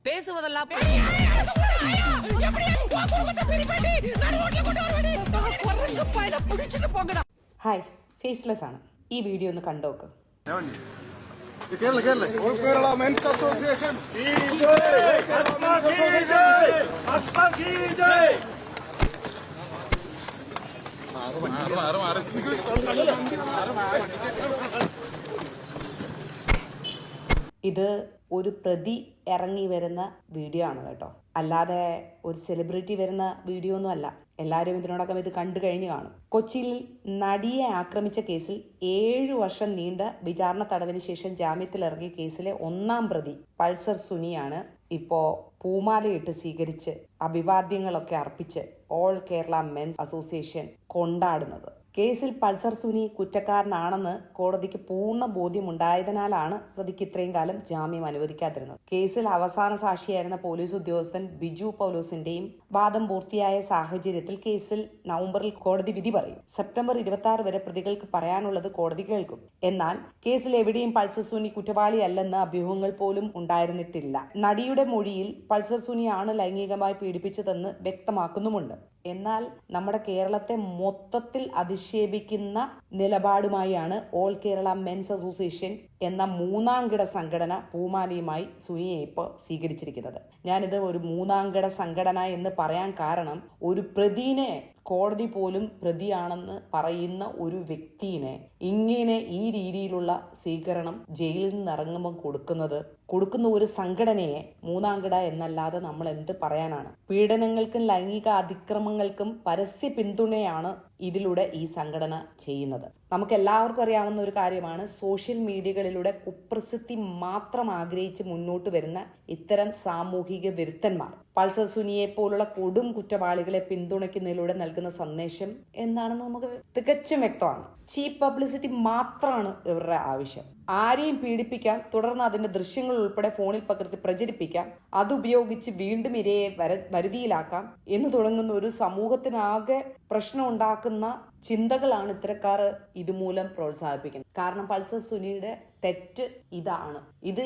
பேசுவதெல்லாம் hi, faceless ആണ്. ഈ video ഒന്ന് കണ്ടോക്ക്. കേരള മെൻസ് അസോസിയേഷൻ ഇത് ഒരു പ്രതി ഇറങ്ങി വരുന്ന വീഡിയോ ആണ് കേട്ടോ, അല്ലാതെ ഒരു സെലിബ്രിറ്റി വരുന്ന വീഡിയോ ഒന്നും അല്ല. എല്ലാവരും ഇതിനോടകം ഇത് കണ്ടു കഴിഞ്ഞു കാണും. കൊച്ചിയിൽ നടിയെ ആക്രമിച്ച കേസിൽ 7 വർഷം നീണ്ട വിചാരണ തടവിന് ശേഷം ജാമ്യത്തിലിറങ്ങിയ കേസിലെ 1-ാം പ്രതി പൾസർ സുനിയാണ് ഇപ്പോ പൂമാലയിട്ട് സ്വീകരിച്ച് അഭിവാദ്യങ്ങളൊക്കെ അർപ്പിച്ച് ഓൾ കേരള മെൻസ് അസോസിയേഷൻ കൊണ്ടാടുന്നത്. കേസിൽ പൾസർ സുനി കുറ്റക്കാരനാണെന്ന് കോടതിക്ക് പൂർണ്ണ ബോധ്യമുണ്ടായതിനാലാണ് പ്രതിക്ക് ഇത്രയും കാലം ജാമ്യം അനുവദിക്കാതിരുന്നത്. കേസിൽ അവസാന സാക്ഷിയായിരുന്ന പോലീസ് ഉദ്യോഗസ്ഥൻ ബിജു പൗലോസിന്റെയും വാദം പൂർത്തിയായ സാഹചര്യത്തിൽ കേസിൽ നവംബറിൽ കോടതി വിധി പറയും. സെപ്റ്റംബർ 26 വരെ പ്രതികൾക്ക് പറയാനുള്ളത് കോടതി കേൾക്കും. എന്നാൽ കേസിൽ എവിടെയും പൾസർ സുനി കുറ്റവാളിയല്ലെന്ന് അഭ്യൂഹങ്ങൾ പോലും ഉണ്ടായിരുന്നിട്ടില്ല. നടിയുടെ മൊഴിയിൽ പൾസർ സുനിയാണ് ലൈംഗികമായി പീഡിപ്പിച്ചതെന്ന് വ്യക്തമാക്കുന്നുമുണ്ട്. എന്നാൽ നമ്മുടെ കേരളത്തെ മൊത്തത്തിൽ അധിക്ഷേപിക്കുന്ന നിലപാടുമായാണ് ഓൾ കേരള മെൻസ് അസോസിയേഷൻ എന്ന 3-ാംകിട സംഘടന പൂമാലയുമായി സുനിയെ ഇപ്പോൾ സ്വീകരിച്ചിരിക്കുന്നത്. ഞാനിത് ഒരു 3-ാംകിട സംഘടന എന്ന് പറയാൻ കാരണം, ഒരു പ്രതിനെ കോടതി പോലും പ്രതിയാണെന്ന് പറയുന്ന ഒരു വ്യക്തിനെ ഇങ്ങനെ ഈ രീതിയിലുള്ള സ്വീകരണം ജയിലിൽ നിന്ന് ഇറങ്ങുമ്പോൾ കൊടുക്കുന്ന ഒരു സംഘടനയെ 3-ാംകിട എന്നല്ലാതെ നമ്മൾ എന്ത് പറയാനാണ്? പീഡനങ്ങൾക്കും ലൈംഗിക അതിക്രമങ്ങൾക്കും പരസ്യ പിന്തുണയാണ് ഇതിലൂടെ ഈ സംഘടന ചെയ്യുന്നത്. നമുക്ക് എല്ലാവർക്കും അറിയാവുന്ന ഒരു കാര്യമാണ്, സോഷ്യൽ മീഡിയകളിലൂടെ കുപ്രസിദ്ധി മാത്രം ആഗ്രഹിച്ച് മുന്നോട്ട് വരുന്ന ഇത്തരം സാമൂഹിക വിരുദ്ധന്മാർ പൾസർ സുനിയെ പോലുള്ള കൊടും കുറ്റവാളികളെ പിന്തുണയ്ക്കുന്നതിലൂടെ നൽകുന്ന സന്ദേശം എന്താണെന്ന് നമുക്ക് തികച്ചും വ്യക്തമാണ്. ചീപ്പ് പബ്ലിസിറ്റി മാത്രമാണ് ഇവരുടെ ആവശ്യം. ആരെയും പീഡിപ്പിക്കാം, തുടർന്ന് അതിന്റെ ദൃശ്യങ്ങൾ ഉൾപ്പെടെ ഫോണിൽ പകർത്തി പ്രചരിപ്പിക്കാം, അതുപയോഗിച്ച് വീണ്ടും ഇരയെ വരുതിയിലാക്കാം എന്ന് തുടങ്ങുന്ന ഒരു സമൂഹത്തിനാകെ പ്രശ്നം ഉണ്ടാക്കുന്ന ചിന്തകളാണ് ഇത്തരക്കാർ ഇതുമൂലം പ്രോത്സാഹിപ്പിക്കുന്നത്. കാരണം പൾസർ സുനിയുടെ തെറ്റ് ഇതാണ്.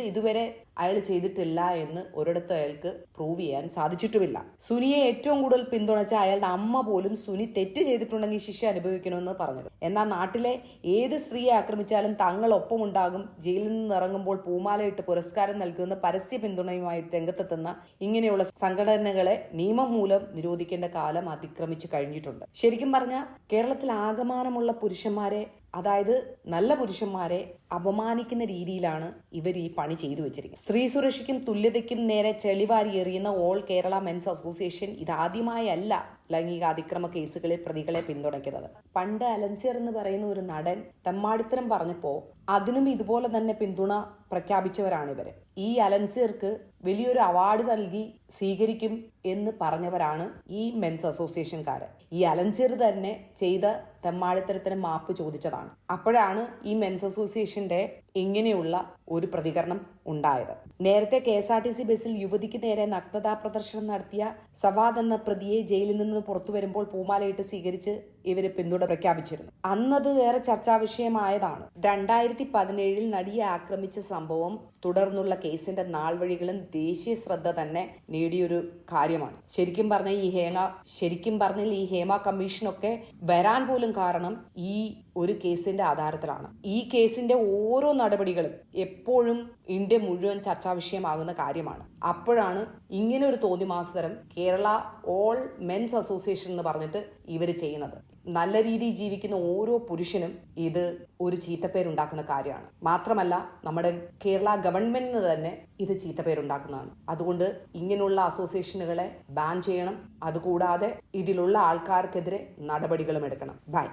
ഇതുവരെ അയാൾ ചെയ്തിട്ടില്ല എന്ന് ഒരിടത്തും അയാൾക്ക് പ്രൂവ് ചെയ്യാൻ സാധിച്ചിട്ടുമില്ല. സുനിയെ ഏറ്റവും കൂടുതൽ പിന്തുണച്ച അയാളുടെ അമ്മ പോലും സുനി തെറ്റ് ചെയ്തിട്ടുണ്ടെങ്കിൽ ശിക്ഷ അനുഭവിക്കണമെന്ന് പറഞ്ഞത്. എന്നാൽ നാട്ടിലെ ഏത് സ്ത്രീയെ ആക്രമിച്ചാലും തങ്ങളൊപ്പം ഉണ്ടാകും, ജയിലിൽ നിന്ന് ഇറങ്ങുമ്പോൾ പൂമാലയിട്ട് പുരസ്കാരം നൽകുന്ന പരസ്യ പിന്തുണയുമായി രംഗത്തെത്തുന്ന ഇങ്ങനെയുള്ള സംഘടനകളെ നിയമം മൂലം നിരോധിക്കേണ്ട കാലം അതിക്രമിച്ചു കഴിഞ്ഞിട്ടുണ്ട്. ശരിക്കും പറഞ്ഞാൽ കേരളത്തിൽ ആകമാനമുള്ള പുരുഷന്മാരെ, അതായത് നല്ല പുരുഷന്മാരെ അപമാനിക്കുന്ന രീതിയിലാണ് ഇവർ ഈ പണി ചെയ്തു വെച്ചിരിക്കുന്നത്. സ്ത്രീ സുരക്ഷയ്ക്കും തുല്യതയ്ക്കും നേരെ ചെളിവാരി എറിയുന്ന ഓൾ കേരള മെൻസ് അസോസിയേഷൻ ഇതാദ്യമായല്ല ലൈംഗിക അതിക്രമ കേസുകളിൽ പ്രതികളെ പിന്തുണയ്ക്കുന്നത്. പണ്ട് അലൻസിയർ എന്ന് പറയുന്ന ഒരു നടൻ തെമ്മാടിത്തരം പറഞ്ഞപ്പോ അതിനും ഇതുപോലെ തന്നെ പിന്തുണ പ്രഖ്യാപിച്ചവരാണ് ഇവര്. ഈ അലൻസിയർക്ക് വലിയൊരു അവാർഡ് നൽകി സ്വീകരിക്കും എന്ന് പറഞ്ഞവരാണ് ഈ മെൻസ് അസോസിയേഷൻകാര്. ഈ അലൻസിയർ തന്നെ ചെയ്ത തെമ്മാടിത്തരത്തിന് മാപ്പ് ചോദിച്ചതാണ്. അപ്പോഴാണ് ഈ മെൻസ് അസോസിയേഷന്റെ ഇങ്ങനെയുള്ള ഒരു പ്രതികരണം ഉണ്ടായത്. നേരത്തെ KSRTC ബസ്സിൽ യുവതിക്ക് നേരെ നഗ്നതാ പ്രദർശനം നടത്തിയ സവാദ് എന്ന പ്രതിയെ ജയിലിൽ നിന്ന് പുറത്തു വരുമ്പോൾ പൂമാലയിട്ട് സ്വീകരിച്ച് ഇവര് പിന്തുണ പ്രഖ്യാപിച്ചിരുന്നു. അന്നത് വേറെ ചർച്ചാ വിഷയമായതാണ്. 2017 നടിയെ ആക്രമിച്ച സംഭവം തുടർന്നുള്ള കേസിന്റെ നാൾവഴികളും ദേശീയ ശ്രദ്ധ തന്നെ നേടിയൊരു കാര്യമാണ്. ശരിക്കും പറഞ്ഞാൽ ഈ ഹേമ കമ്മീഷനൊക്കെ വരാൻ പോലും കാരണം ഈ ഒരു കേസിന്റെ ആധാരത്തിലാണ്. ഈ കേസിന്റെ ഓരോ നടപടികളും എപ്പോഴും ഇന്ത്യ മുഴുവൻ ചർച്ചാ വിഷയമാകുന്ന കാര്യമാണ്. അപ്പോഴാണ് ഇങ്ങനെ ഒരു തോന്നിമാസതരം കേരള ഓൾ മെൻസ് അസോസിയേഷൻ എന്ന് പറഞ്ഞിട്ട് ഇവർ ചെയ്യുന്നത്. നല്ല രീതിയിൽ ജീവിക്കുന്ന ഓരോ പുരുഷനും ഇത് ഒരു ചീത്തപ്പേരുണ്ടാക്കുന്ന കാര്യമാണ്. മാത്രമല്ല നമ്മുടെ കേരള ഗവൺമെന്റിന് തന്നെ ഇത് ചീത്തപ്പേരുണ്ടാക്കുന്നതാണ്. അതുകൊണ്ട് ഇങ്ങനെയുള്ള അസോസിയേഷനുകളെ ബാൻ ചെയ്യണം. അതുകൂടാതെ ഇതിലുള്ള ആൾക്കാർക്കെതിരെ നടപടികളും എടുക്കണം. ബൈ.